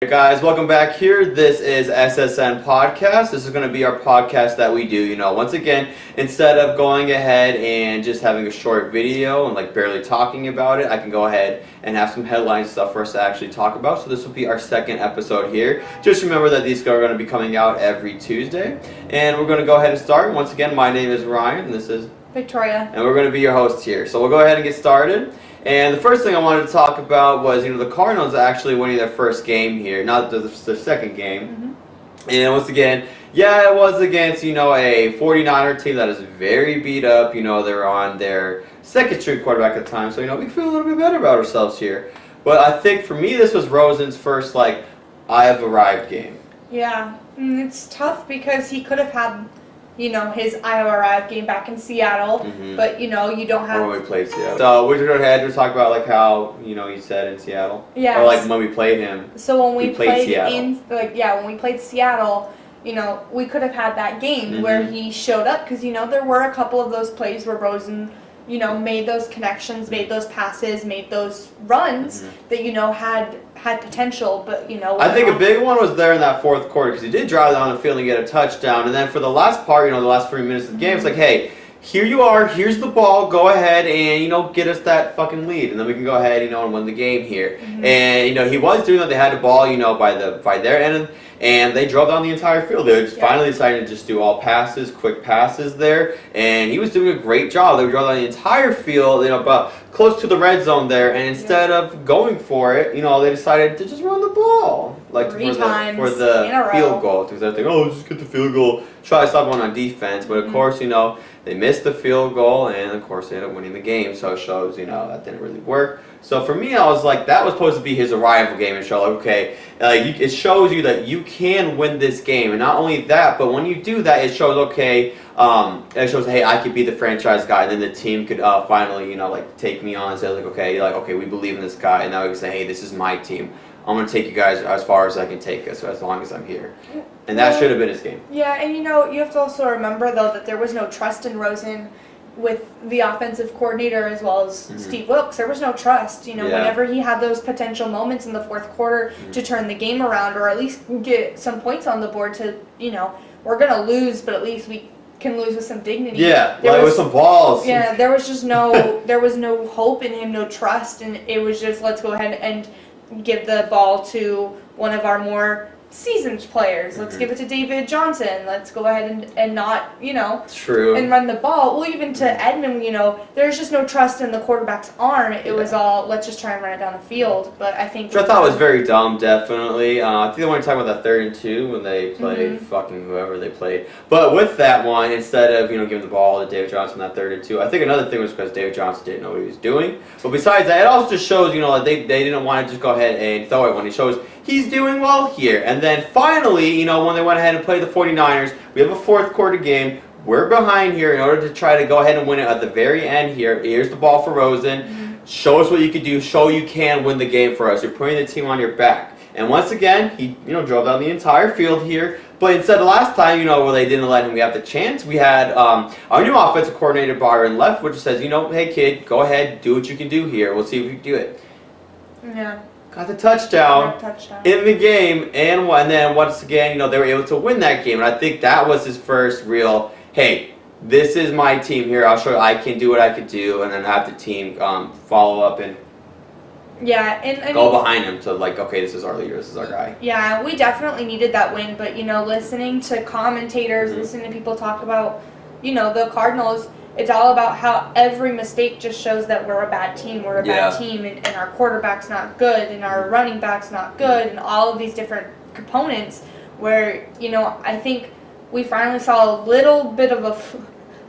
Hey guys, welcome back here. This is SSN Podcast. This is going to be our podcast that we do. Once again, instead of going ahead and just having a short video and barely talking about it, I can go ahead and have some headline stuff for us to actually talk about. So this will be our second episode here. Just remember that these are going to be coming out every Tuesday. And we're going to go ahead and start. Once again, my name is Ryan, and this is Victoria. And we're going to be your hosts here. So we'll go ahead and get started. And the first thing I wanted to talk about was, the Cardinals actually winning their first game here, not their second game. Mm-hmm. And once again, it was against, a 49er team that is very beat up. They're on their second string quarterback at the time. So, we feel a little bit better about ourselves here. But I think for me, this was Rosen's first, I have arrived game. Yeah, it's tough because he could have had, his I have arrived game back in Seattle. Mm-hmm. But, you don't have... Or when we played Seattle. So we're going to go ahead and talk about, how, he said in Seattle. Yeah. Or, when we played him. So when we played Seattle. when we played Seattle, we could have had that game where he showed up because, there were a couple of those plays where Rosen, made those connections, made those passes, made those runs that, had potential, but, I think a big one was there in that fourth quarter because he did drive down the field and get a touchdown. And then for the last part, the last 3 minutes of the game, it's like, hey, here you are, here's the ball, go ahead and, get us that fucking lead. And then we can go ahead, and win the game here. Mm-hmm. And, he was doing that. They had the ball, by their end. And they drove down the entire field. They finally decided to just do all passes, quick passes there. And he was doing a great job. They drove down the entire field, about close to the red zone there. And instead of going for it, they decided to just run the ball. Three times for the field goal. Because they're thinking, just get the field goal. Try to stop one on defense. But of course, they missed the field goal. And of course, they ended up winning the game. So it shows, that didn't really work. So for me, I was like, that was supposed to be his arrival game and show, it shows you that you can win this game. And not only that, but when you do that, it shows, hey, I could be the franchise guy. And then the team could finally, take me on and say, okay, we believe in this guy. And now we can say, hey, this is my team. I'm going to take you guys as far as I can take us, as long as I'm here. And that should have been his game. Yeah, and you have to also remember, though, that there was no trust in Rosen with the offensive coordinator as well as Steve Wilkes. There was no trust. Whenever he had those potential moments in the fourth quarter to turn the game around or at least get some points on the board to, we're going to lose, but at least we can lose with some dignity. Yeah, with some balls. Yeah, there was just there was no hope in him, no trust, and it was just, let's go ahead and give the ball to one of our more seasoned players. Let's give it to David Johnson. Let's go ahead and not, True. and run the ball. Well, even to Edmund, there's just no trust in the quarterback's arm. It was all, let's just try and run it down the field. But I think... Which I thought was very dumb, definitely. I think they want to talk about that 3rd and 2 when they played fucking whoever they played. But with that one, instead of, giving the ball to David Johnson that 3rd and 2, I think another thing was because David Johnson didn't know what he was doing. But besides that, it also just shows, they didn't want to just go ahead and throw it when it shows he's doing well here. And then finally, when they went ahead and played the 49ers, we have a fourth quarter game. We're behind here in order to try to go ahead and win it at the very end here. Here's the ball for Rosen. Show us what you can do. Show you can win the game for us. You're putting the team on your back. And once again, he drove down the entire field here. But instead of last time, where they didn't let him have the chance, we had our new offensive coordinator, Byron, left, which says, hey, kid, go ahead, do what you can do here. We'll see if you can do it. Yeah. Got the touchdown in the game, and then once again, they were able to win that game. And I think that was his first real, hey, this is my team here. I'll show you I can do what I could do, and then have the team follow up and go behind him to okay, this is our leader, this is our guy. Yeah, we definitely needed that win, but listening to commentators, listening to people talk about, the Cardinals. It's all about how every mistake just shows that we're a bad team. We're a bad team, and our quarterback's not good, and our running back's not good, and all of these different components where, I think we finally saw a little bit of a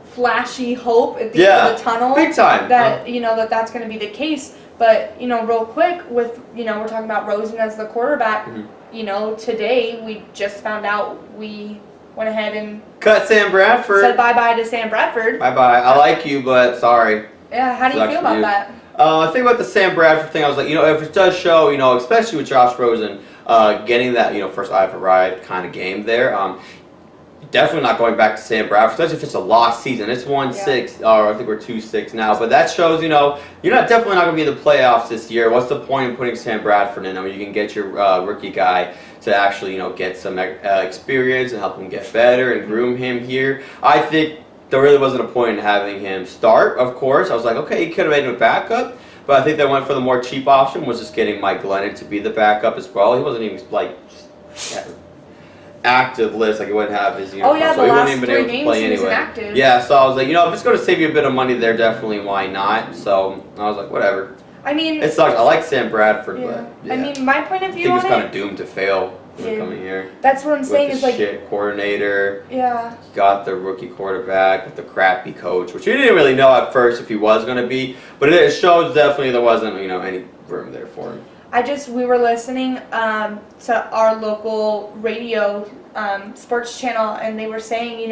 flashy hope at the end of the tunnel. Big time. That, that's going to be the case. But, real quick with, we're talking about Rosen as the quarterback. Today we just found out we went ahead and cut Sam Bradford. Said bye-bye to Sam Bradford. Bye-bye. I like you, but sorry. Yeah, how do you feel about that? I think about the Sam Bradford thing, I was like, if it does show, especially with Josh Rosen getting that, first I've arrived kind of game there, definitely not going back to Sam Bradford, especially if it's a lost season. It's 1-6, or I think we're 2-6 now. But that shows, you're definitely not going to be in the playoffs this year. What's the point in putting Sam Bradford in? I mean, you can get your rookie guy to actually, get some experience and help him get better and groom him here. I think there really wasn't a point in having him start, of course. I was like, okay, he could have made him a backup. But I think they went for the more cheap option, was just getting Mike Glennon to be the backup as well. He wasn't even, active list, he wouldn't have his uniform, the so he wouldn't last even been 3 able to play games he was anyway. inactive. Yeah, so I was like, if it's going to save you a bit of money there, definitely why not? So I was like, whatever. I mean, it sucks. I like Sam Bradford, yeah. but yeah. I mean, my point of I view think on he's kind of it. doomed to fail coming here. That's what I'm saying. With the shit coordinator. Yeah. Got the rookie quarterback with the crappy coach, which we didn't really know at first if he was going to be, but it shows definitely there wasn't any room there for him. We were listening to our local radio sports channel, and they were saying,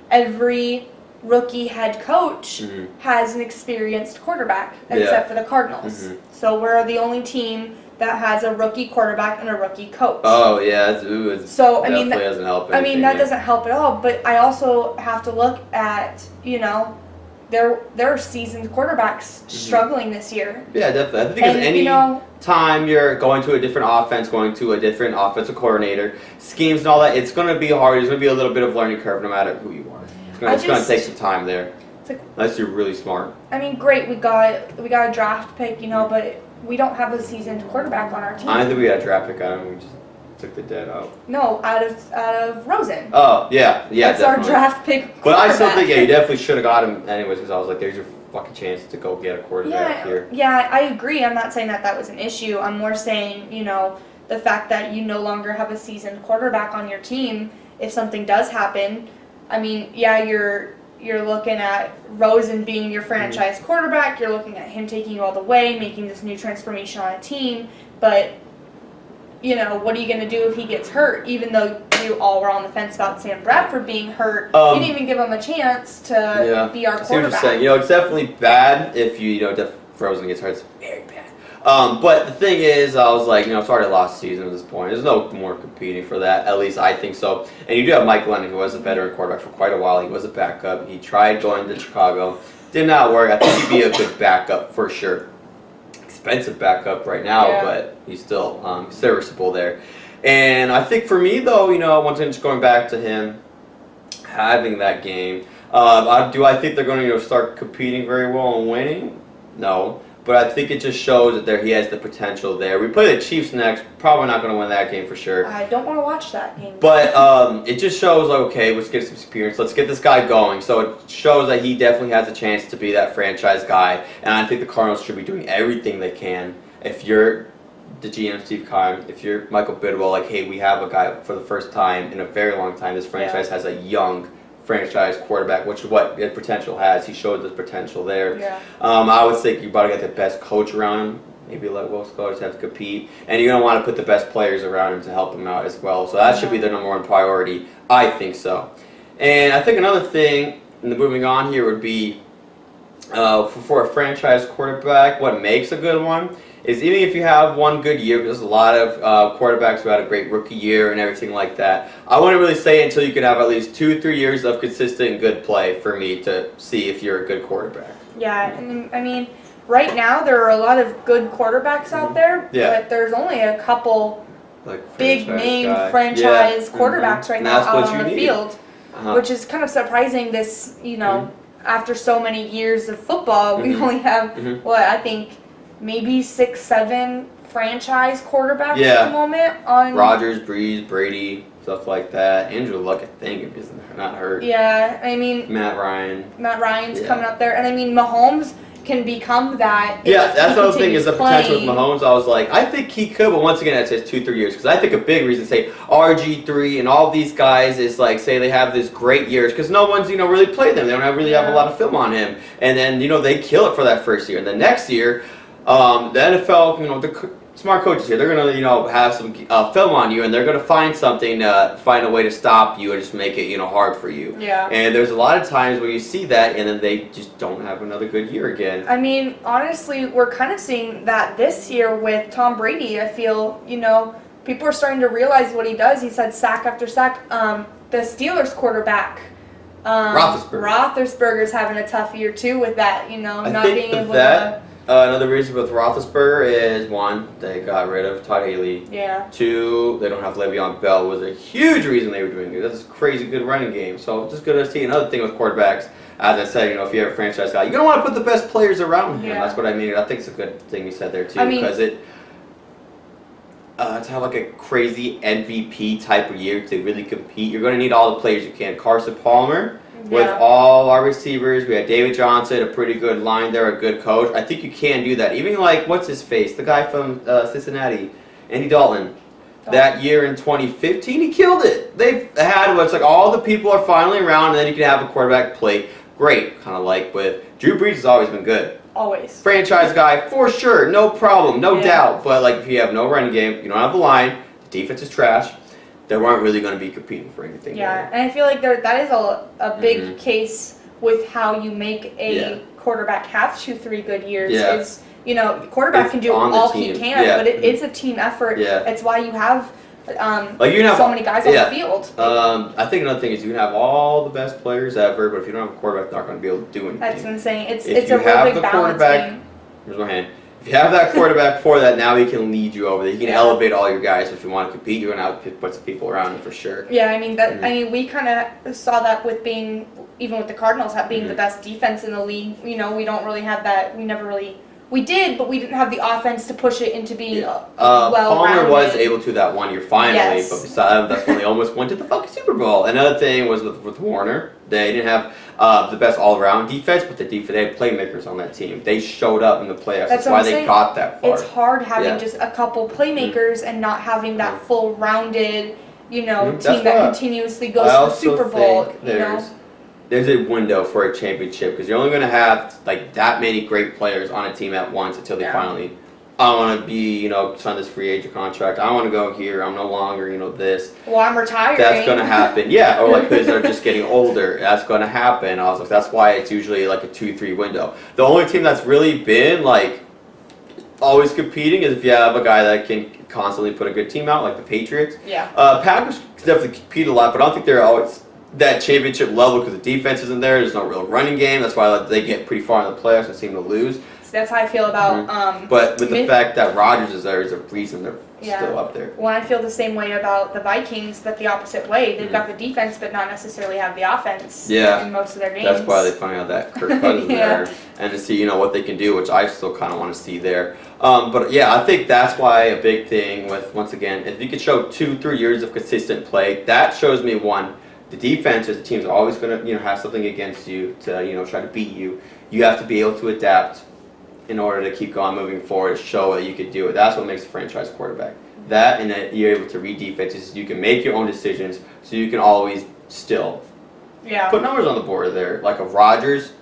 every rookie head coach has an experienced quarterback, except for the Cardinals. So we're the only team that has a rookie quarterback and a rookie coach. Oh yeah, it definitely doesn't help. That doesn't help at all. But I also have to look at there are seasoned quarterbacks struggling this year. Yeah, definitely. I think any time you're going to a different offense, going to a different offensive coordinator, schemes and all that, it's going to be hard. There's going to be a little bit of learning curve no matter who you are. It's going to take some time there. Unless you're really smart. I mean, great, we got a draft pick, but we don't have a seasoned quarterback on our team. I think we got a draft pick out of him. We just took the dead out. No, out of Rosen. Oh, yeah, That's definitely. our draft pick. But I still think, you definitely should have got him anyways, because I was like, there's your fucking chance to go get a quarterback here. Yeah, I agree. I'm not saying that was an issue. I'm more saying, the fact that you no longer have a seasoned quarterback on your team, if something does happen, I mean, you're looking at Rosen being your franchise quarterback. You're looking at him taking you all the way, making this new transformation on a team. But, what are you going to do if he gets hurt? Even though you all were on the fence about Sam Bradford being hurt, you didn't even give him a chance to be our quarterback. I see what you're saying. It's definitely bad if if Rosen gets hurt. It's very bad. But the thing is, I was like, it's already lost season at this point. There's no more competing for that. At least I think so. And you do have Mike Glennon, who was a veteran quarterback for quite a while. He was a backup. He tried going to Chicago. Did not work. I think he'd be a good backup for sure. Expensive backup right now, but he's still serviceable there. And I think for me, though, once again, just going back to him having that game, do I think they're going to start competing very well and winning? No. But I think it just shows that he has the potential there. We play the Chiefs next. Probably not going to win that game for sure. I don't want to watch that game. But it just shows, okay, let's get some experience. Let's get this guy going. So it shows that he definitely has a chance to be that franchise guy. And I think the Cardinals should be doing everything they can. If you're the GM, Steve Keim, if you're Michael Bidwell, hey, we have a guy for the first time in a very long time. This franchise has a young franchise quarterback, which is what his potential has. He showed the potential there. Yeah. I would think you better get the best coach around him. Maybe let Will Scholars have to compete. And you're going to want to put the best players around him to help him out as well. So that should be the number one priority. I think so. And I think another thing, moving on here, would be for a franchise quarterback, what makes a good one is even if you have one good year, because there's a lot of quarterbacks who had a great rookie year and everything like that, I wouldn't really say until you could have at least 2-3 years of consistent and good play for me to see if you're a good quarterback. Yeah, and I mean, right now there are a lot of good quarterbacks out there, but there's only a couple big name franchise quarterbacks right now out on the field, which is kind of surprising. This, after so many years of football, we only have I think maybe 6-7 franchise quarterbacks at the moment. On Rodgers, Breeze, Brady, stuff like that. Andrew Luck, I think, if he's not hurt. Yeah, I mean Matt Ryan's coming up there, and I mean Mahomes can become that. Yeah, that's the other thing is the potential with Mahomes. I was like, I think he could, but once again, that's just 2-3 years. Because I think a big reason, say RG3 and all these guys is say they have this great years because no one's really played them. They don't really have a lot of film on him, and then they kill it for that first year, and the next year. The NFL, the smart coaches here, they're going to, have some film on you, and they're going to find something, find a way to stop you and just make it, hard for you. Yeah. And there's a lot of times where you see that, and then they just don't have another good year again. I mean, honestly, we're kind of seeing that this year with Tom Brady. I feel, people are starting to realize what he does. He's had sack after sack. the Steelers quarterback. Roethlisberger's having a tough year too with that, not being able to. Another reason with Roethlisberger is, one, they got rid of Todd Haley. Yeah. Two, they don't have Le'Veon Bell was a huge reason they were doing it. That's a crazy good running game. So just going to see another thing with quarterbacks. As I said, if you have a franchise guy, you're going to want to put the best players around him. That's what I mean. I think it's a good thing you said there too, because to have like a crazy MVP type of year to really compete, you're going to need all the players you can. Carson Palmer, with all our receivers, we had David Johnson, a pretty good line there, a good coach. I think you can do that. Even like, what's his face? The guy from Cincinnati, Andy Dalton. That year in 2015, he killed it. They've had what's like all the people are finally around, and then you can have a quarterback play great. Kind of like with Drew Brees has always been good. Always. Franchise guy, for sure. No problem. No doubt. But like if you have no running game, you don't have the line, the defense is trash, they weren't really going to be competing for anything. Yeah, and I feel like that is a big case with how you make a quarterback have 2-3 good years. Is quarterback can do all he can, but it's a team effort. It's why you have so many guys on the field. I think another thing is you can have all the best players ever, but if you don't have a quarterback, they're not going to be able to do anything. That's what I'm saying. It's a real big balance game. Here's my hand. If you have that quarterback for that, now he can lead you over there. He can elevate all your guys. If you want to compete, you're going to have to put some people around him for sure. Yeah, I mean, we kind of saw that with even with the Cardinals being the best defense in the league. We don't really have that. We did, but we didn't have the offense to push it into being well-rounded. Palmer was able to that one year finally, but besides that's when they almost went to the fucking Super Bowl. Another thing was with Warner, they didn't have the best all-around defense, but they had playmakers on that team. They showed up in the playoffs. That's why they got that far. It's hard having just a couple playmakers and not having that full-rounded, team that continuously goes to the Super Bowl. There's a window for a championship because you're only going to have like that many great players on a team at once until they finally, I want to be, sign this free agent contract. I want to go here. I'm no longer, this. Well, I'm retiring. That's going to happen. Yeah, or like because they're just getting older. That's going to happen. I was like, that's why it's usually like a 2-3 window. The only team that's really been like always competing is if you have a guy that can constantly put a good team out, like the Patriots. Yeah. Packers definitely compete a lot, but I don't think they're always that championship level because the defense isn't there. There's no real running game. That's why they get pretty far in the playoffs and seem to lose. So that's how I feel about. But with the fact that Rodgers is there is a reason they're still up there. Well, I feel the same way about the Vikings, but the opposite way. They've got the defense, but not necessarily have the offense. In most of their games. That's why they finally have that Kirk Cousins there, and to see what they can do, which I still kind of want to see there. But yeah, I think that's why a big thing with once again, if you could show 2-3 years of consistent play, that shows me one. The defense as a team is always going to have something against you to try to beat you. You have to be able to adapt in order to keep going moving forward, show that you could do it. That's what makes a franchise quarterback. That and that you're able to read defenses. You can make your own decisions, so you can always still put numbers on the board there. Like a Rodgers,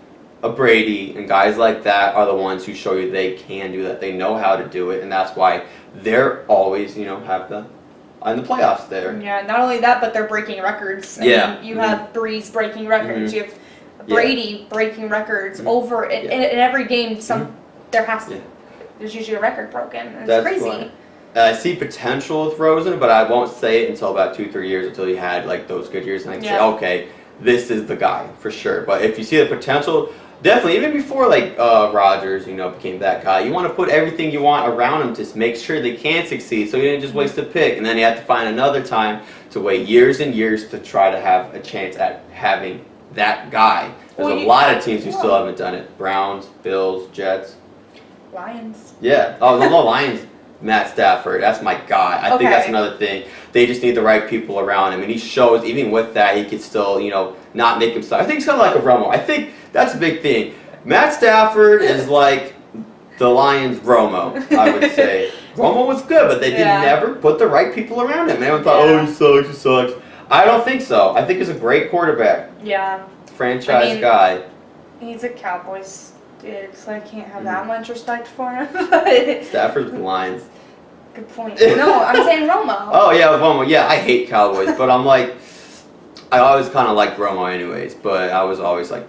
a Brady, and guys like that are the ones who show you they can do that. They know how to do it, and that's why they're always have the in the playoffs there. Yeah, not only that, but they're breaking records. I mean, you have Breeze breaking records. You have Brady breaking records over in every game. There's usually a record broken. It's crazy. I see potential with Rosen, but I won't say it until about 2-3 years until he had like those good years, and I can say, okay, this is the guy for sure. But if you see the potential. Definitely, even before like Rodgers, became that guy, you want to put everything you want around him to make sure they can succeed. So you didn't just waste a pick, and then you have to find another time to wait years and years to try to have a chance at having that guy. There's a lot of teams who still haven't done it: Browns, Bills, Jets, Lions. Yeah. Oh, the Lions. Matt Stafford, that's my guy. I think that's another thing. They just need the right people around him. And he shows, even with that, he could still, not make himself. I think he's kind of like a Romo. I think that's a big thing. Matt Stafford is like the Lions' Romo, I would say. Romo was good, but they did never put the right people around him. Everyone thought, he sucks. I don't think so. I think he's a great quarterback. Yeah. Franchise guy. He's a Cowboys dude, so I can't have that much respect for him. Stafford's the Lions. Good point. No, I'm saying Romo. Oh, yeah, Romo. Yeah, I hate Cowboys, but I'm like, I always kind of liked Romo anyways, but I was always like,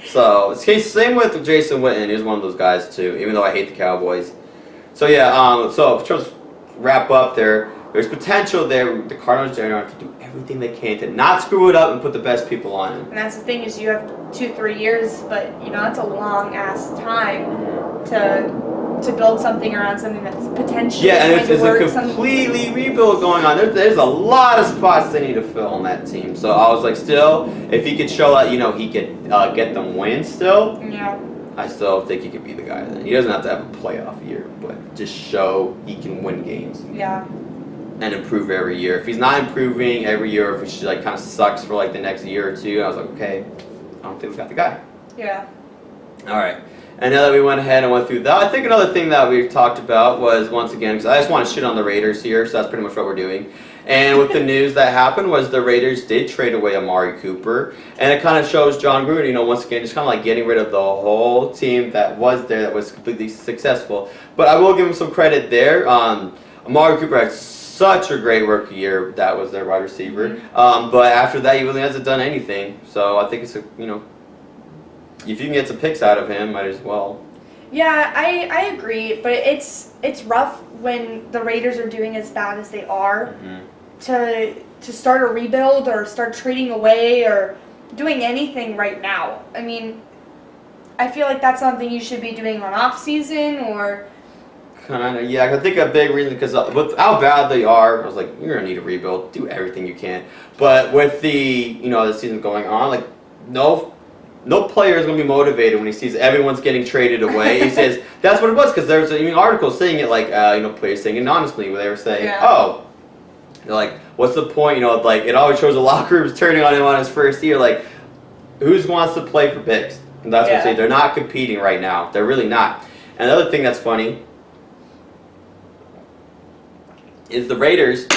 so, same with Jason Witten. He's one of those guys, too, even though I hate the Cowboys. So, yeah, so just wrap up there. there's potential there. The Cardinals are going to have to do everything they can to not screw it up and put the best people on him. And that's the thing is you have 2-3 years, but that's a long ass time to build something around something that's potentially and going to work. It's a completely rebuild going on. There's a lot of spots they need to fill on that team. So I was like, still, if he could show that he could get them wins still. Yeah. I still think he could be the guy then. He doesn't have to have a playoff year, but just show he can win games. Yeah. And improve every year. If he's not improving every year, if he kind of sucks for the next year or two, I was like, okay, I don't think we got the guy. Yeah. All right. And now that we went ahead and went through that, I think another thing that we've talked about was, once again, because I just want to shit on the Raiders here, so that's pretty much what we're doing. And with the news that happened was the Raiders did trade away Amari Cooper, and it kind of shows John Gruden, once again, just kind of getting rid of the whole team that was there that was completely successful. But I will give him some credit there. Amari Cooper had such a great rookie year. That was their wide receiver. Mm-hmm. But after that, he really hasn't done anything. So I think it's if you can get some picks out of him, might as well. Yeah, I agree, but it's rough when the Raiders are doing as bad as they are to start a rebuild or start trading away or doing anything right now. I mean, I feel like that's something you should be doing on off season or. Kind of, yeah. I think a big reason because with how bad they are, I was like, you're gonna need a rebuild. Do everything you can. But with the the season going on, no player is going to be motivated when he sees everyone's getting traded away. He says that's what it was because there's articles saying it players saying it honestly where they were saying, they're like, what's the point? It always shows the locker rooms turning on him on his first year. Like, who wants to play for picks? And that's what I'm saying. They're not competing right now. They're really not. And the other thing that's funny is the Raiders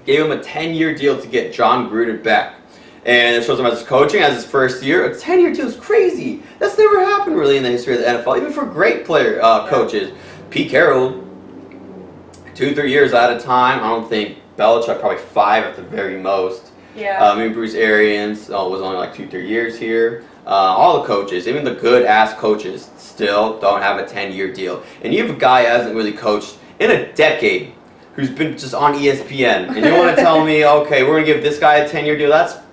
gave him a 10-year deal to get John Gruden back. And it shows him as his coaching, as his first year. A 10-year deal is crazy. That's never happened really in the history of the NFL, even for great coaches. Pete Carroll, 2-3 years at a time. I don't think Belichick, probably 5 at the very most. Yeah. Bruce Arians was only 2-3 years here. All the coaches, even the good-ass coaches, still don't have a 10-year deal. And you have a guy who hasn't really coached in a decade, who's been just on ESPN. And you want to tell me, okay, we're going to give this guy a 10-year deal? That's...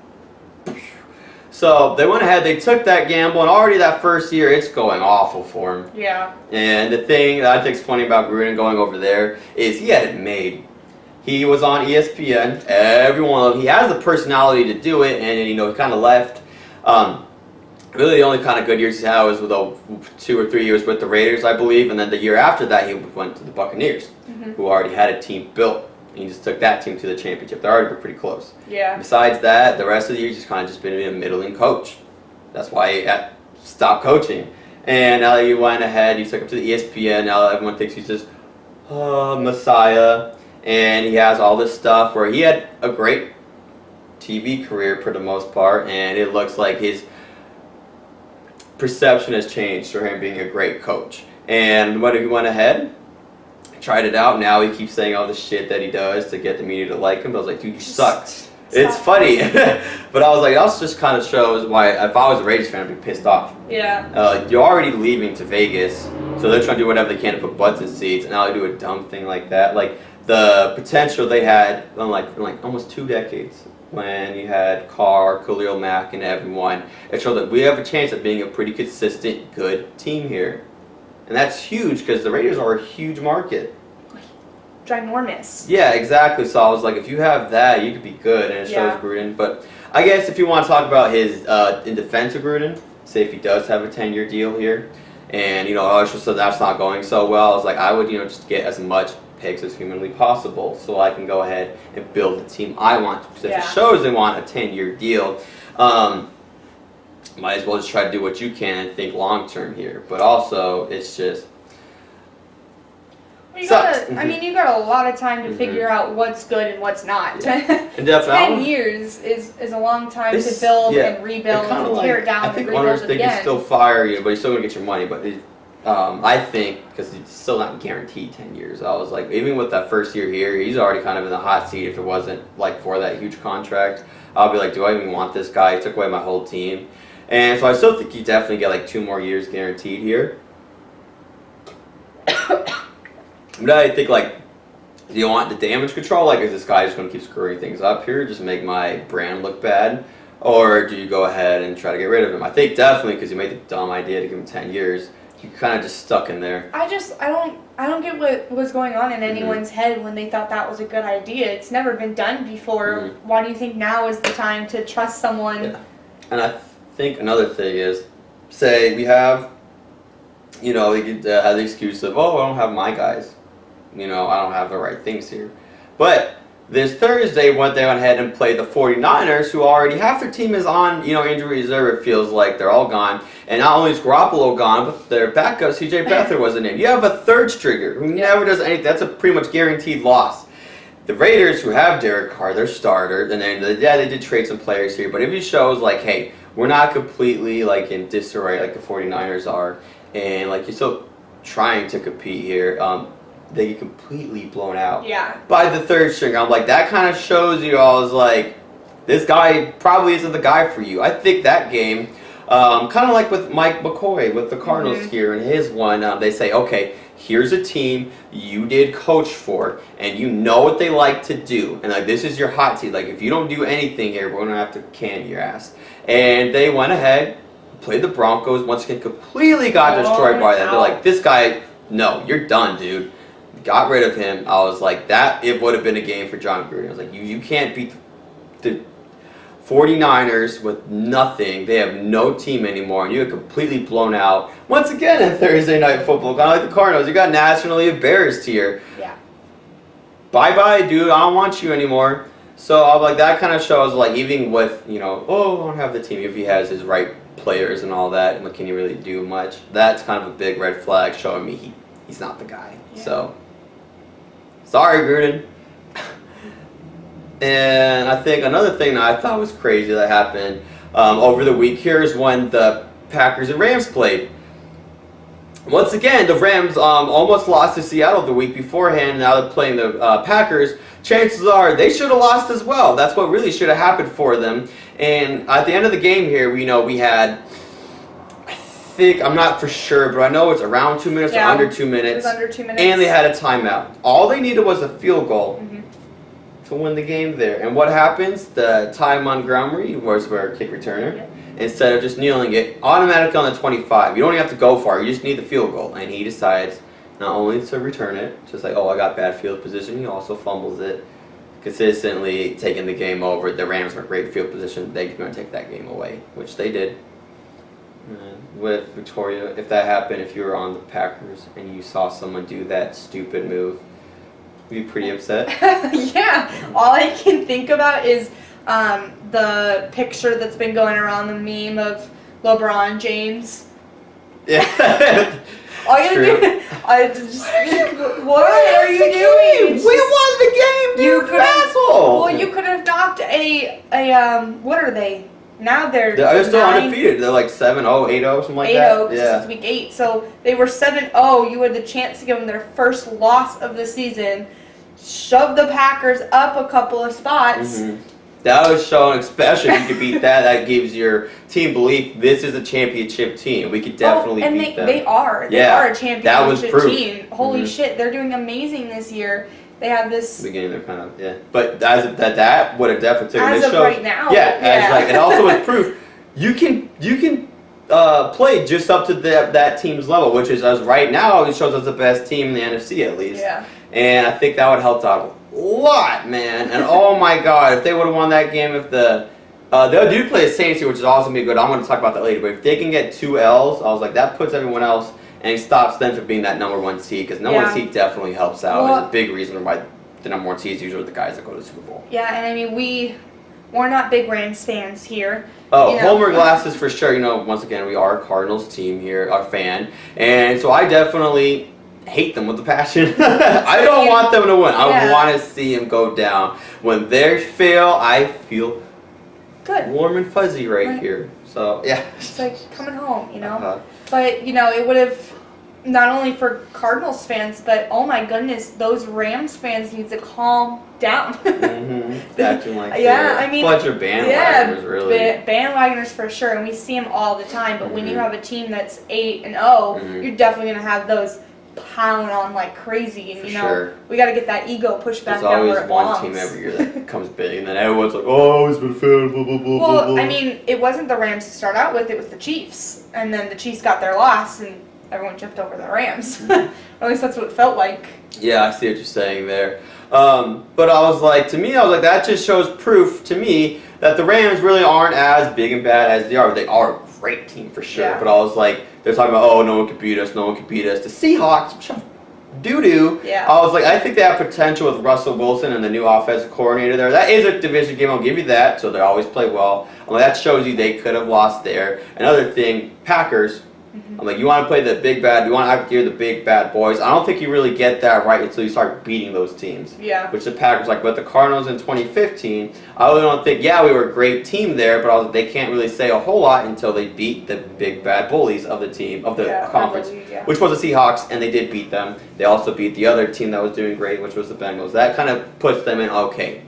So they went ahead, they took that gamble, and already that first year, it's going awful for him. Yeah. And the thing that I think is funny about Gruden going over there is he had it made. He was on ESPN, everyone, he has the personality to do it, and he kind of left. Really the only kind of good years he had was with 2 or 3 years with the Raiders, I believe, and then the year after that he went to the Buccaneers, who already had a team built. And he just took that team to the championship. They already were pretty close. Yeah. Besides that, the rest of the year he's just been a middling coach. That's why he stopped coaching. And now that he went ahead, he took him to the ESPN. Now everyone thinks he's this messiah. And he has all this stuff where he had a great TV career for the most part. And it looks like his perception has changed for him being a great coach. And when he went ahead, tried it out. Now he keeps saying all the shit that he does to get the media to like him. But I was like, dude, you suck. It's funny. But I was like, that just kind of shows why, if I was a Raiders fan, I'd be pissed off. Yeah. You're already leaving to Vegas, so they're trying to do whatever they can to put butts in seats, and now they do a dumb thing like that. Like, the potential they had in almost 2 decades when you had Carr, Khalil Mack, and everyone. It showed that we have a chance of being a pretty consistent, good team here. And that's huge because the Raiders are a huge market. Ginormous. Yeah, exactly. So I was like, if you have that, you could be good, and it shows Gruden. But I guess if you want to talk about his in defense of Gruden, say if he does have a 10-year deal here, and so that's not going so well, I was like, I would just get as much picks as humanly possible, so I can go ahead and build the team I want. Because if it shows they want a 10-year deal, might as well just try to do what you can and think long term here. But also, it's just. You got a lot of time to figure out what's good and what's not. Yeah. And definitely, 10 years is a long time to build and rebuild and tear it down I think and rebuild owners it think again. you still fire you, but you're still going to get your money. But I think, because it's still not guaranteed 10 years, I was like, even with that first year here, he's already kind of in the hot seat if it wasn't for that huge contract. I'll be like, do I even want this guy? He took away my whole team. And so I still think you definitely get 2 more years guaranteed here. But I think Do you want the damage control? Like, is this guy just going to keep screwing things up here, just make my brand look bad? Or do you go ahead and try to get rid of him? I think definitely because you made the dumb idea to give him 10 years. You kind of just stuck in there. I don't get what was going on in anyone's head when they thought that was a good idea. It's never been done before. Why do you think now is the time to trust someone? Yeah. And I think another thing is, say we have, you know, we could have the excuse of, oh, I don't have my guys. You know, I don't have the right things here. But this Thursday, they went ahead and played the 49ers, who already half their team is on, you know, injury reserve. It feels like they're all gone. And not only is Garoppolo gone, but their backup, C.J. Beathard, wasn't in. You have a third stringer who never does anything. That's a pretty much guaranteed loss. The Raiders, who have Derek Carr, their starter, and then, yeah, they did trade some players here, but if it shows, like, hey, we're not completely, like, in disarray like the 49ers are, and, like, you're still trying to compete here, they get completely blown out by the third string. I'm like, that kind of shows you all is like, this guy probably isn't the guy for you. I think that game, kind of like with Mike McCoy with the Cardinals here in his one, they say, okay, here's a team you did coach for, and you know what they like to do, and like this is your hot seat. Like if you don't do anything here, we're gonna have to can your ass. And they went ahead, played the Broncos. Once again, completely got destroyed by that. They're like, this guy, no, you're done, dude. Got rid of him. I was like, that it would have been a game for John Gruden. I was like, you can't beat the 49ers with nothing. They have no team anymore, and you get completely blown out. Once again in Thursday Night Football, kind of like the Cardinals, you got nationally embarrassed here. Yeah. Bye-bye, dude. I don't want you anymore. So I'm like, that kind of shows, like, even with, you know, oh, I don't have the team. If he has his right players and all that, but can he really do much? That's kind of a big red flag showing me he's not the guy. Yeah. So, sorry, Gruden. And I think another thing that I thought was crazy that happened over the week here is when the Packers and Rams played. Once again, the Rams almost lost to Seattle the week beforehand. Now they're playing the Packers. Chances are they should have lost as well. That's what really should have happened for them. And at the end of the game here, we had, I think, I'm not for sure, but I know it's around 2 minutes or under 2 minutes. It was under 2 minutes. And they had a timeout. All they needed was a field goal to win the game there. And what happens? The Ty Montgomery was our kick returner. Yep. Instead of just kneeling it, automatically on the 25. You don't even have to go far. You just need the field goal. And he decides not only to return it, just like, oh, I got bad field position, he also fumbles it, consistently taking the game over. The Rams were in great field position. They're going to take that game away, which they did. With Victoria, if that happened, if you were on the Packers and you saw someone do that stupid move, you'd be pretty upset. Yeah. All I can think about is the picture that's been going around, the meme of LeBron James. Yeah. All you do, what are you doing? We won the game, dude. You could asshole. Well, you could have knocked a what are they? Now they're still undefeated. They're like 7-0, 8-0, something like that. 8-0, this is week 8. So they were 7-0. You had the chance to give them their first loss of the season. Shove the Packers up a couple of spots. That was showing, especially if you could beat that, that gives your team belief this is a championship team. We could definitely beat them. They are. They are a championship team. Holy shit, they're doing amazing this year. They have this. Beginning, they're kind of, But as that would have definitely taken as of right now. And also with proof, you can play just up to that team's level, which is as right now it shows us the best team in the NFC at least. Yeah. And I think that would help out a lot, man. And oh my God, if they would have won that game, if they do play a Saints here, which is also gonna be good. I'm gonna talk about that later. But if they can get 2 L's, I was like, that puts everyone else and it stops them from being that number 1 seed, because number 1 seed definitely helps out. It's a big reason why the number 1 seeds usually are the guys that go to the Super Bowl. Yeah, and I mean we're not big Rams fans here. Oh, Homer glasses for sure. Once again, we are a Cardinals team here, our fan, and so I definitely hate them with a passion. I don't want them to win. I want to see them go down. When they fail, I feel good, warm and fuzzy right here. So yeah, it's like coming home, But it would have, not only for Cardinals fans, but oh my goodness, those Rams fans need to calm down. Acting like I mean, bunch of bandwagoners, really. Bandwagoners for sure, and we see them all the time. But when you have a team that's 8-0, you're definitely gonna have those pound on like crazy, and sure. we got to get that ego pushed back There's down where it belongs. always one team every year that comes big, and then everyone's like, "Oh, I've always been a fan." Blah blah blah. Well, blah, blah. I mean, it wasn't the Rams to start out with; it was the Chiefs, and then the Chiefs got their loss, and everyone jumped over the Rams. At least that's what it felt like. Yeah, I see what you're saying there. But I was like, that just shows proof to me that the Rams really aren't as big and bad as they are. They are a great team for sure. Yeah. But I was like, they're talking about, oh, no one could beat us, no one could beat us. The Seahawks, doo-doo. Yeah. I was like, I think they have potential with Russell Wilson and the new offensive coordinator there. That is a division game, I'll give you that. So they always play well. I'm like, that shows you they could have lost there. Another thing, Packers. I'm like, you want to play the big bad, you want to act you're the big bad boys. I don't think you really get that right until you start beating those teams. Yeah. Which the Packers, like with the Cardinals in 2015, I really don't think, yeah, we were a great team there, but I was, they can't really say a whole lot until they beat the big bad bullies of the team, of the conference, which was the Seahawks, and they did beat them. They also beat the other team that was doing great, which was the Bengals. That kind of puts them in, okay,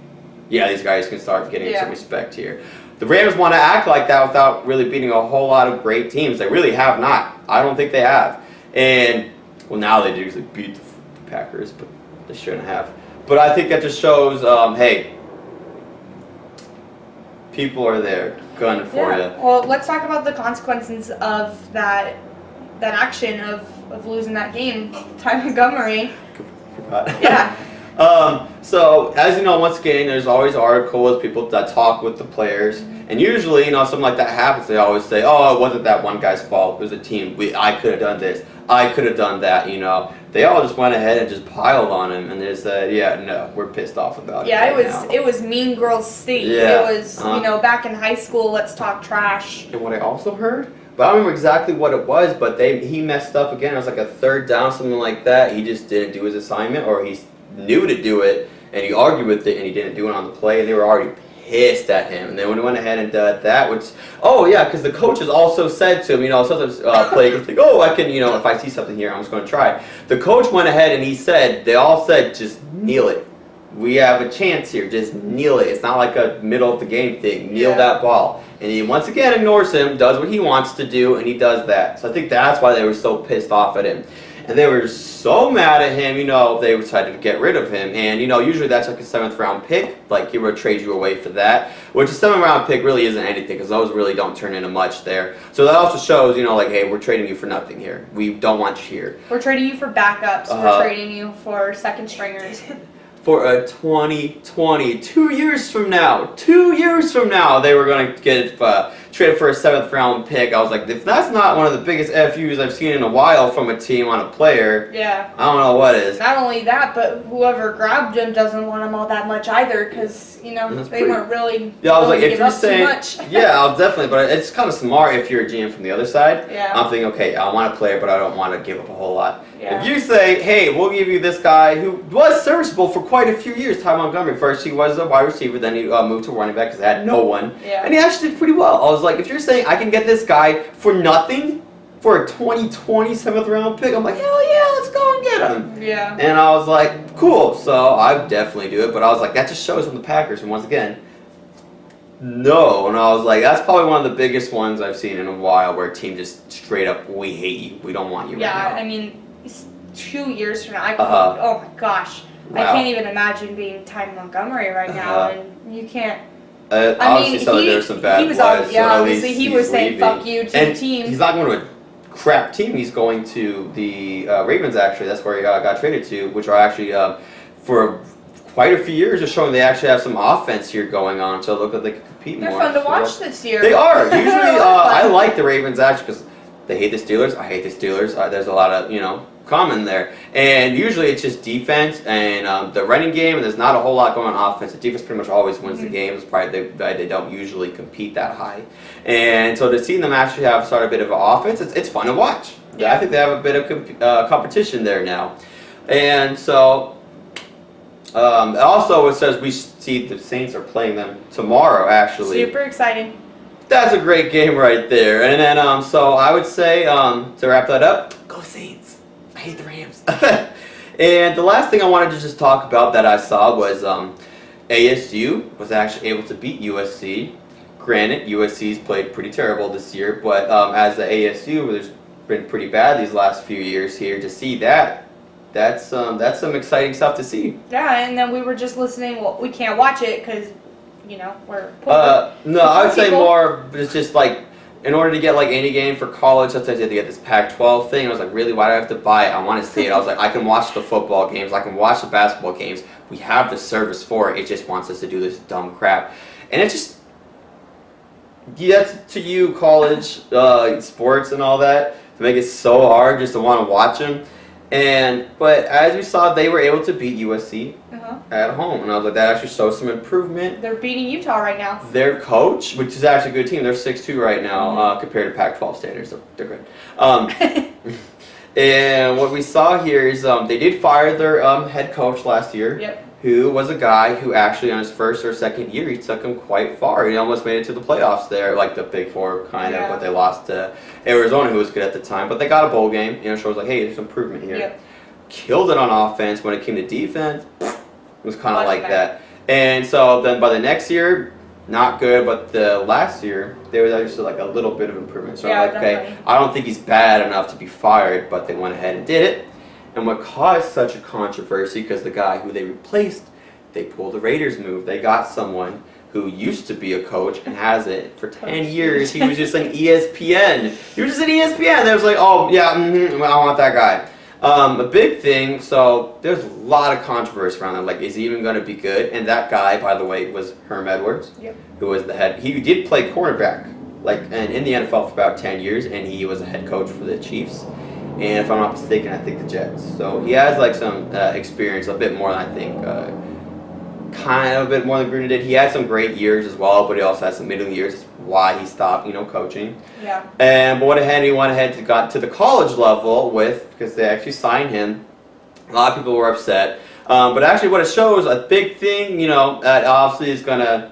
yeah, these guys can start getting some respect here. The Rams want to act like that without really beating a whole lot of great teams. They really have not. I don't think they have. And, well, now they do because they beat the Packers, but they shouldn't have. But I think that just shows, hey, people are there gunning for you. Well, let's talk about the consequences of that action of losing that game. Ty Montgomery. Forgot. Yeah. So, as you know, once again, there's always articles, people that talk with the players, and usually, something like that happens, they always say, oh, it wasn't that one guy's fault, it was a team, I could have done this, I could have done that, They all just went ahead and just piled on him, and they said, yeah, no, we're pissed off about it. Yeah, right it was Mean Girls State. Yeah. It was, back in high school, let's talk trash. And what I also heard, but I don't remember exactly what it was, but he messed up again, it was like a third down, something like that, he just didn't do his assignment, or he knew to do it, and he argued with it, and he didn't do it on the play, and they were already pissed at him. And then when he went ahead and did that, which, because the coaches also said to him, sometimes players think, oh, I can, if I see something here, I'm just going to try. The coach went ahead and they all said, just kneel it. We have a chance here, just kneel it. It's not like a middle of the game thing. Kneel that ball. And he once again ignores him, does what he wants to do, and he does that. So I think that's why they were so pissed off at him. And they were so mad at him, they decided to get rid of him. And, usually that's like a 7th round pick. Like, he would trade you away for that. Which a 7th round pick really isn't anything, because those really don't turn into much there. So that also shows, hey, we're trading you for nothing here. We don't want you here. We're trading you for backups. We're trading you for second stringers. For a 2020, 2 years from now, they were going to get traded for a 7th round pick. I was like, if that's not one of the biggest FUs I've seen in a while from a team on a player, I don't know what is. Not only that, but whoever grabbed him doesn't want him all that much either, because they weren't really. Yeah, I was like, if you're saying, I'll definitely, but it's kind of smart if you're a GM from the other side. Yeah. I'm thinking, okay, I want a player, but I don't want to give up a whole lot. Yeah. If you say, hey, we'll give you this guy who was serviceable for quite a few years, Ty Montgomery. First he was a wide receiver, then he moved to running back because they had no one. Yeah. And he actually did pretty well. I was like, if you're saying I can get this guy for nothing for a 2020 7th round pick, I'm like, hell yeah, let's go and get him. Yeah. And I was like, cool. So I definitely do it. But I was like, that just shows from the Packers. And once again, no. And I was like, that's probably one of the biggest ones I've seen in a while where a team just straight up, we hate you. We don't want you right now. Yeah, I mean, 2 years from now, oh my gosh. Wow. I can't even imagine being Ty Montgomery right now, and you can't. Obviously, there were some bad was blood, so obviously he was saying leaving. fuck you to the team. He's not going to a crap team. He's going to the Ravens, actually. That's where he got traded to, which are actually, for quite a few years, are showing they actually have some offense here going on, so it looks like they can compete more. They're fun to watch this year. They are. Usually, I like the Ravens, actually, because they hate the Steelers. I hate the Steelers. There's a lot of, common there. And usually it's just defense and the running game, and there's not a whole lot going on offense. The defense pretty much always wins the games. Probably they don't usually compete that high. And so to see them actually have a bit of an offense, it's fun to watch. Yeah. I think they have a bit of competition there now. And so also it says we see the Saints are playing them tomorrow, actually. Super exciting. That's a great game right there. And then so I would say to wrap that up, go Saints. I hate the Rams. And the last thing I wanted to just talk about that I saw was ASU was actually able to beat USC. Granted, USC's played pretty terrible this year, but as the ASU, there's been pretty bad these last few years here. To see that's some exciting stuff to see. Yeah, and then we were just listening. Well, we can't watch it because, we're poor. No, I would say more. It's just like in order to get like any game for college, sometimes you have to get this Pac-12 thing. I was like, really, why do I have to buy it? I want to see it. I was like, I can watch the football games. I can watch the basketball games. We have the service for it. It just wants us to do this dumb crap, and it just. To you, college sports and all that, to make it so hard just to want to watch them. But as we saw, they were able to beat USC at home, and I was like, that actually shows some improvement. They're beating Utah right now. Their coach, which is actually a good team, they're 6-2 right now compared to Pac-12 standards, so they're good. And what we saw here is they did fire their head coach last year. Yep. Who was a guy who actually on his first or second year, he took him quite far. He almost made it to the playoffs there, like the Big Four kind of, but they lost to Arizona, who was good at the time. But they got a bowl game, shows like, hey, there's improvement here. Yep. Killed it on offense. When it came to defense, it was kind of like that. And so then by the next year, not good, but the last year, there was actually like a little bit of improvement. So I'm like, okay, I don't think he's bad enough to be fired, but they went ahead and did it. And what caused such a controversy, because the guy who they replaced, they pulled the Raiders move. They got someone who used to be a coach and has it for 10 years. He was just an ESPN. He was just an ESPN. They was like, oh, yeah, I want that guy. A big thing, so there's a lot of controversy around that. Like, is he even going to be good? And that guy, by the way, was Herm Edwards, who was the head. He did play quarterback, and in the NFL for about 10 years, and he was a head coach for the Chiefs. And if I'm not mistaken, I think the Jets. So he has like some experience, a bit more than I think, kind of a bit more than Gruden did. He had some great years as well, but he also had some middle years. That's why he stopped, coaching. Yeah. But he went ahead and got to the college level because they actually signed him. A lot of people were upset. But actually what it shows, a big thing, that obviously is going to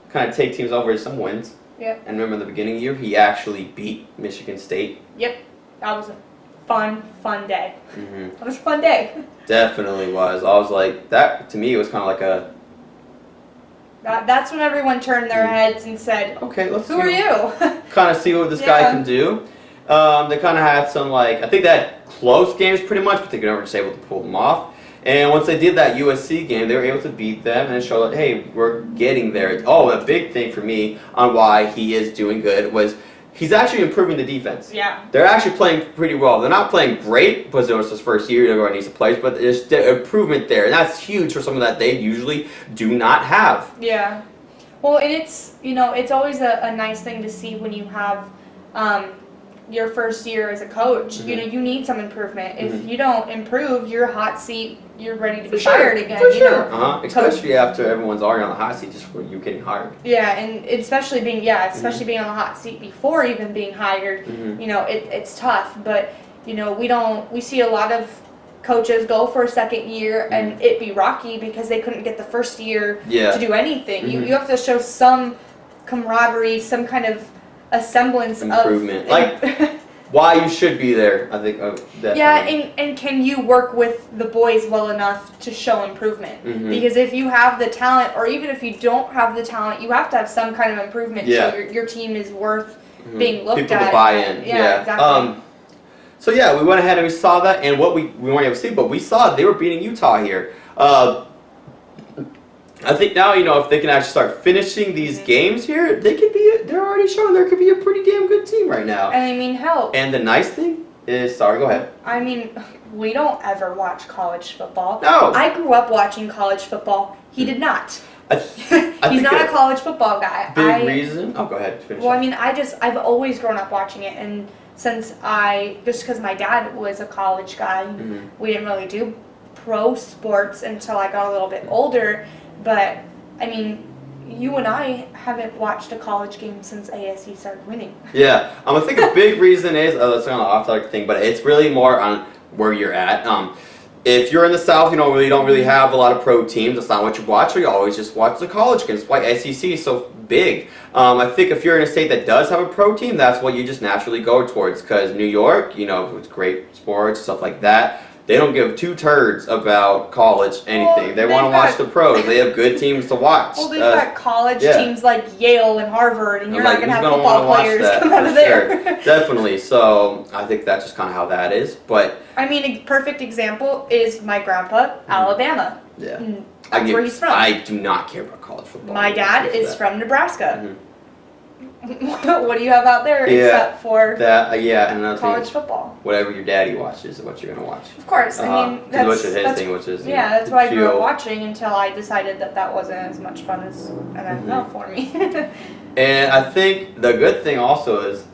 kind of take teams over is some wins. Yep. And remember in the beginning of the year, he actually beat Michigan State. Yep. That was a fun day. Mm-hmm. That was a fun day. Definitely was. I was like, that to me, it was kind of like a... That's when everyone turned their heads and said, okay, who are you? kind of see what this guy can do. They kind of had some, I think they had close games pretty much, but they were never just able to pull them off. And once they did that USC game, they were able to beat them and show that, hey, we're getting there. Oh, a big thing for me on why he is doing good was he's actually improving the defense. Yeah. They're actually playing pretty well. They're not playing great because it was his first year, everyone needs to play, but there's improvement there. And that's huge for someone that they usually do not have. Yeah. Well, and it's, it's always a nice thing to see when you have your first year as a coach. Mm-hmm. You need some improvement. If you don't improve, you're hot seat, you're ready to be sure. fired again. For sure. Especially after everyone's already on the hot seat just for you getting hired. Yeah, and especially being being on the hot seat before even being hired. Mm-hmm. It's tough, but we see a lot of coaches go for a second year and it be rocky because they couldn't get the first year to do anything. Mm-hmm. You have to show some camaraderie, some kind of a semblance improvement. of why you should be there, I think. Definitely. Yeah, and can you work with the boys well enough to show improvement? Mm-hmm. Because if you have the talent, or even if you don't have the talent, you have to have some kind of improvement so your team is worth being looked People at. to buy in. Yeah, exactly. So we went ahead and we saw that, and what we weren't able to see, but we saw they were beating Utah here. I think now, if they can actually start finishing these games here, they're already showing there could be a pretty damn good team right now. And hell. And the nice thing is, sorry, go ahead. We don't ever watch college football. No. I grew up watching college football. He did not. He's not a college football guy. Big reason? Oh, go ahead. Finish. Well, I've always grown up watching it, and since just because my dad was a college guy, we didn't really do pro sports until I got a little bit older. But, you and I haven't watched a college game since ASU started winning. Yeah. I think a big reason is, that's kind of an off-topic thing, but it's really more on where you're at. If you're in the South, you don't really have a lot of pro teams. That's not what you watch. You always just watch the college games. That's why SEC is so big. I think if you're in a state that does have a pro team, that's what you just naturally go towards. Because New York, it's great sports, stuff like that. they don't give two turds about college anything. Well, they want to watch the pros. They have good teams to watch. Well, they've got college teams like Yale and Harvard, and you're not going to have gonna football players come out of there. Sure. Definitely. So I think that's just kind of how that is. But I mean, a perfect example is my grandpa, Alabama. Yeah. That's where he's from. I do not care about college football. My dad is from Nebraska. What do you have out there except for that? And another college thing, football. Whatever your daddy watches is what you're gonna watch. Of course, I mean that's his thing, which is that's what I grew up watching until I decided that wasn't as much fun as NFL for me. And I think the good thing also is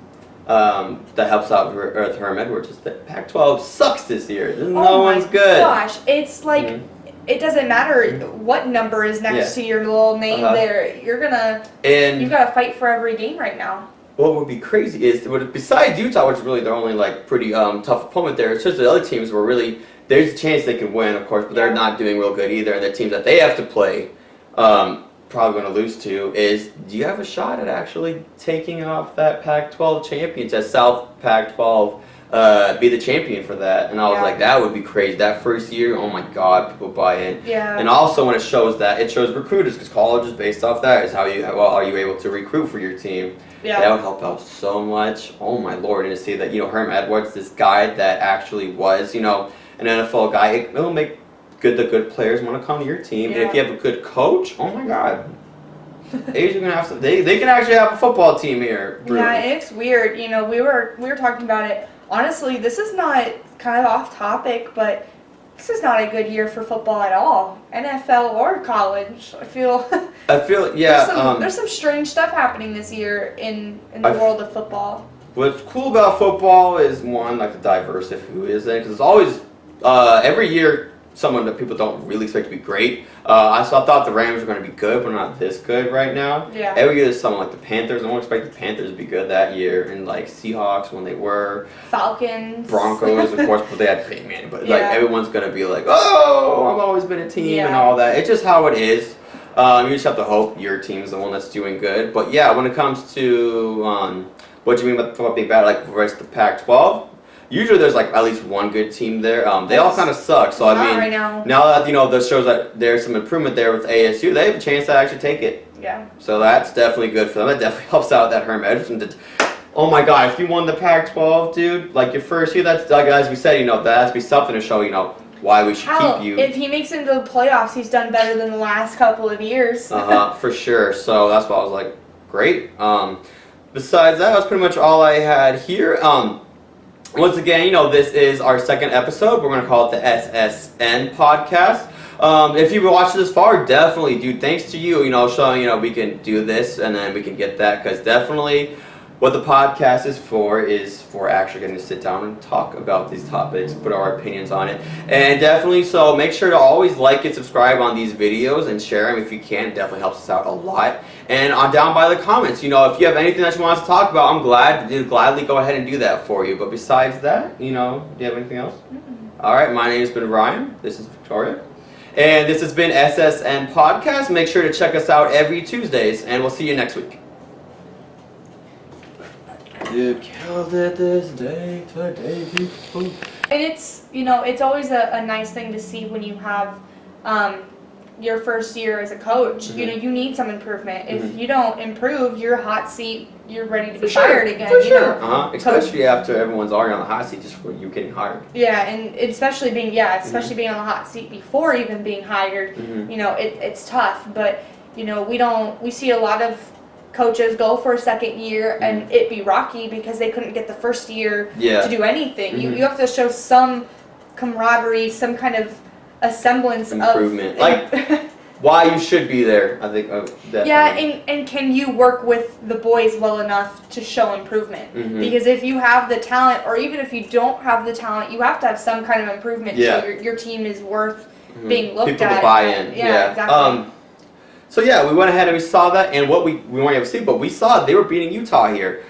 that helps out with Herm Edwards is that Pac-12 sucks this year. No one's good. Gosh, it's like. It doesn't matter what number is next to your little name there. You've got to fight for every game right now. What would be crazy is, besides Utah, which is really their only pretty tough opponent there, it's just the other teams were really, there's a chance they can win, of course, but they're not doing real good either. And the teams that they have to play, probably going to lose to, is do you have a shot at actually taking off that Pac-12 championship, South Pac-12? Be the champion for that, and I was like, that would be crazy. That first year, oh my God, people buy in. Yeah. And also when it shows recruiters, because college is based off that. Is are you able to recruit for your team? Yeah. That would help out so much. Oh my Lord, and to see that Herm Edwards, this guy that actually was an NFL guy, it will make the good players want to come to your team. And if you have a good coach, oh my God. They can actually have a football team here. Bruce. Yeah, it's weird. We were talking about it. Honestly, this is not kind of off topic, but this is not a good year for football at all, NFL or college. I feel there's some strange stuff happening this year in the world of football. What's cool about football is one, like the diversity of who is in, because it's always every year someone that people don't really expect to be great. I thought the Rams were going to be good, but not this good right now. Yeah. Every year there's someone like the Panthers. No one expected the Panthers to be good that year, and like Seahawks when they were. Falcons. Broncos, of course, but they had big man. But like everyone's going to be like, oh, I've always been a team and all that. It's just how it is. You just have to hope your team is the one that's doing good. But yeah, when it comes to what do you mean about football being bad, like the rest of the Pac-12? Usually there's like at least one good team there. They all kind of suck. So I mean, right now that that shows that there's some improvement there with ASU, they have a chance to actually take it. Yeah. So that's definitely good for them. That definitely helps out that Herm Edwards. Oh my God, if you won the Pac-12, dude, like your first year, that's like as we said, that has to be something to show, why we should keep you. If he makes it into the playoffs, he's done better than the last couple of years. For sure. So that's why I was like, great. Besides that was pretty much all I had here. Once again, this is our second episode. We're going to call it the SSN podcast. If you've watched this far, definitely, dude, thanks to you, showing, we can do this and then we can get that, because definitely what the podcast is for actually getting to sit down and talk about these topics, put our opinions on it. And definitely, so make sure to always like and subscribe on these videos and share them if you can. It definitely helps us out a lot. And down by the comments, if you have anything that you want us to talk about, I'm glad to gladly go ahead and do that for you. But besides that, do you have anything else? Mm-hmm. All right, my name has been Ryan. This is Victoria. And this has been SSN Podcast. Make sure to check us out every Tuesdays, and we'll see you next week. You killed it this day, today. And it's always a nice thing to see when you have your first year as a coach. Mm-hmm. You need some improvement. If you don't improve, you're hot seat. You're ready to be sure. fired again. For sure. Especially after everyone's already on the hot seat, just for you getting hired. Yeah, and especially being being on the hot seat before even being hired. Mm-hmm. It's tough. But we see a lot of coaches go for a second year and it be rocky because they couldn't get the first year to do anything. Mm-hmm. You have to show some camaraderie, some kind of a semblance improvement. of why you should be there, I think. Definitely. Yeah, and can you work with the boys well enough to show improvement? Mm-hmm. Because if you have the talent, or even if you don't have the talent, you have to have some kind of improvement so your team is worth being looked at. People to buy in. Yeah, exactly. So yeah, we went ahead and we saw that, and what we weren't able to see, but we saw they were beating Utah here.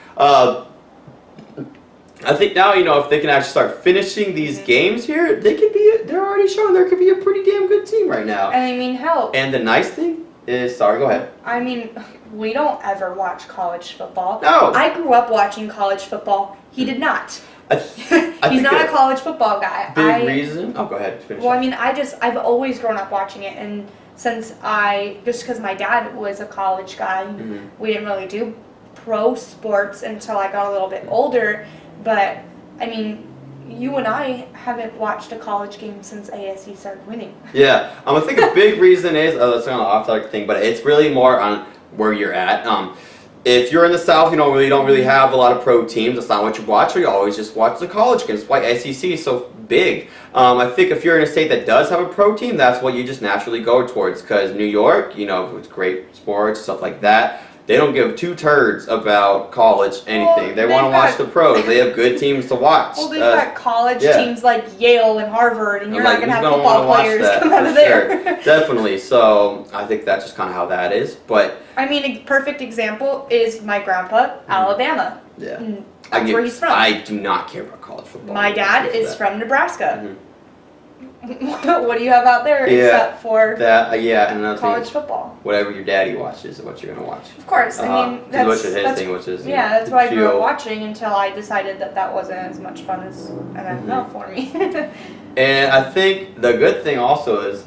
I think now, if they can actually start finishing these games here, they're already showing there could be a pretty damn good team right now. And I mean, hell. And the nice thing is, sorry, go ahead. I mean, we don't ever watch college football. No. I grew up watching college football. He did not. He's not a college football guy. Big reason? Oh, go ahead. Finish well, up. I mean, I've always grown up watching it, and since just because my dad was a college guy, we didn't really do pro sports until I got a little bit older. But I mean, you and I haven't watched a college game since ASU started winning. Yeah, I think a big reason is that's kind of an off-topic thing, but it's really more on where you're at. If you're in the South, you don't really have a lot of pro teams. That's not what you watch. Or you always just watch the college games. That's why SEC is so big. I think if you're in a state that does have a pro team, that's what you just naturally go towards. Because New York, it's great sports, stuff like that. They don't give two turds about college anything. They want to watch the pros. They have good teams to watch. Well, they've got college teams like Yale and Harvard, and you're not going to have football players come out of there. Sure. Definitely. So I think that's just kind of how that is. But I mean, a perfect example is my grandpa, Alabama. Yeah. That's where he's from. I do not care about college football. My dad is from Nebraska. What do you have out there except for that? And another college football? Whatever your daddy watches is what you're gonna watch. Of course, I mean that's his thing, which is that's what I grew up watching until I decided that wasn't as much fun as NFL for me. And I think the good thing also is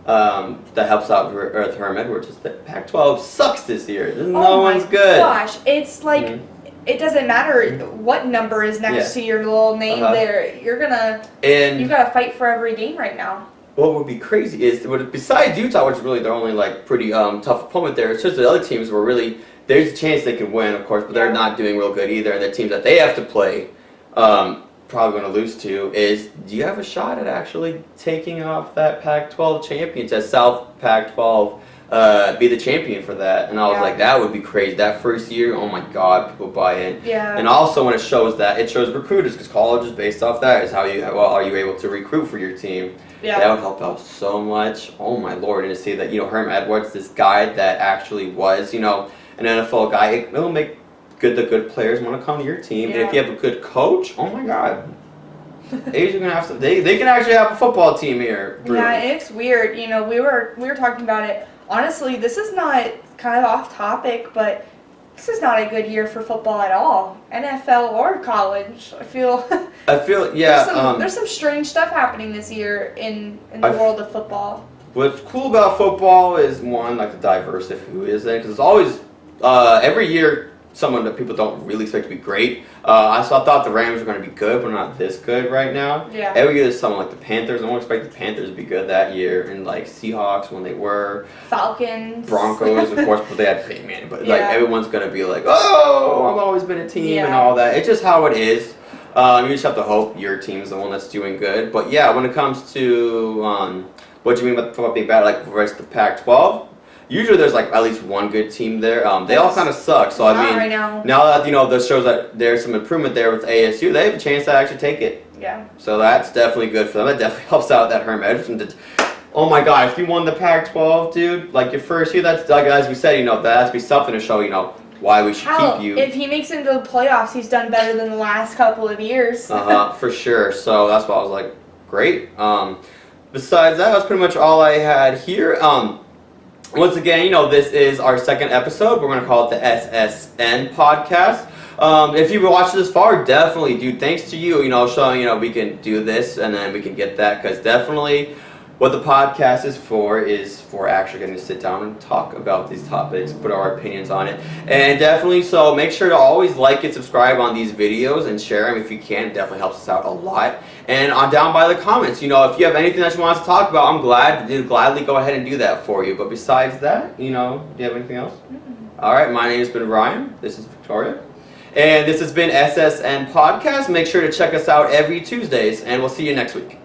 that helps out with Herm Edwards is that Pac-12 sucks this year. No one's good. Gosh, it's like. It doesn't matter what number is next to your little name there. You've got to fight for every game right now. What would be crazy is, besides Utah, which is really their only pretty tough opponent there, it's just the other teams were really, there's a chance they could win, of course, but they're not doing real good either. And the teams that they have to play, probably going to lose to, do you have a shot at actually taking off that Pac-12 championship, South Pac-12? Be the champion for that, and I was like, that would be crazy. That first year, oh my God, people buy in. Yeah. And also when it shows recruiters, because college is based off that. Is are you able to recruit for your team? Yeah. That would help out so much. Oh my Lord, and to see that Herm Edwards, this guy that actually was an NFL guy, it will make the good players want to come to your team. And if you have a good coach, oh my God. They can actually have a football team here. Yeah, it's weird. We were talking about it. Honestly, this is not kind of off topic, but this is not a good year for football at all. NFL or college. I feel there's some strange stuff happening this year in the world of football. What's cool about football is one, the diversity of who is in, because it's always every year someone that people don't really expect to be great. I thought the Rams were going to be good, but not this good right now. Yeah. Every year there's someone like the Panthers. I don't expect the Panthers to be good that year, and Seahawks when they were. Falcons. Broncos, of course, but they had Bateman. But everyone's going to be like, oh, I've always been a team and all that. It's just how it is. You just have to hope your team's the one that's doing good. But when it comes to what do you mean about football being bad, versus the Pac-12? Usually there's at least one good team there. They all kind of suck. So right now that this shows that there's some improvement there with ASU, they have a chance to actually take it. Yeah. So that's definitely good for them. That definitely helps out that Herm Edwards. Oh my God, if you won the Pac-12, dude, your first year, that's as we said, that has to be something to show, why we should keep you. If he makes it into the playoffs, he's done better than the last couple of years. For sure. So that's why I was like, great. Besides that was pretty much all I had here. Once again, this is our second episode. We're going to call it the SSN podcast. If you've watched this far, definitely, dude, thanks to you, showing, we can do this and then we can get that, because definitely what the podcast is for actually getting to sit down and talk about these topics, put our opinions on it. And definitely, so make sure to always like and subscribe on these videos and share them if you can. It definitely helps us out a lot. And down by the comments, if you have anything that you want us to talk about, I'm glad to gladly go ahead and do that for you. But besides that, do you have anything else? All right, my name has been Ryan. This is Victoria. And this has been SSN Podcast. Make sure to check us out every Tuesdays, and we'll see you next week.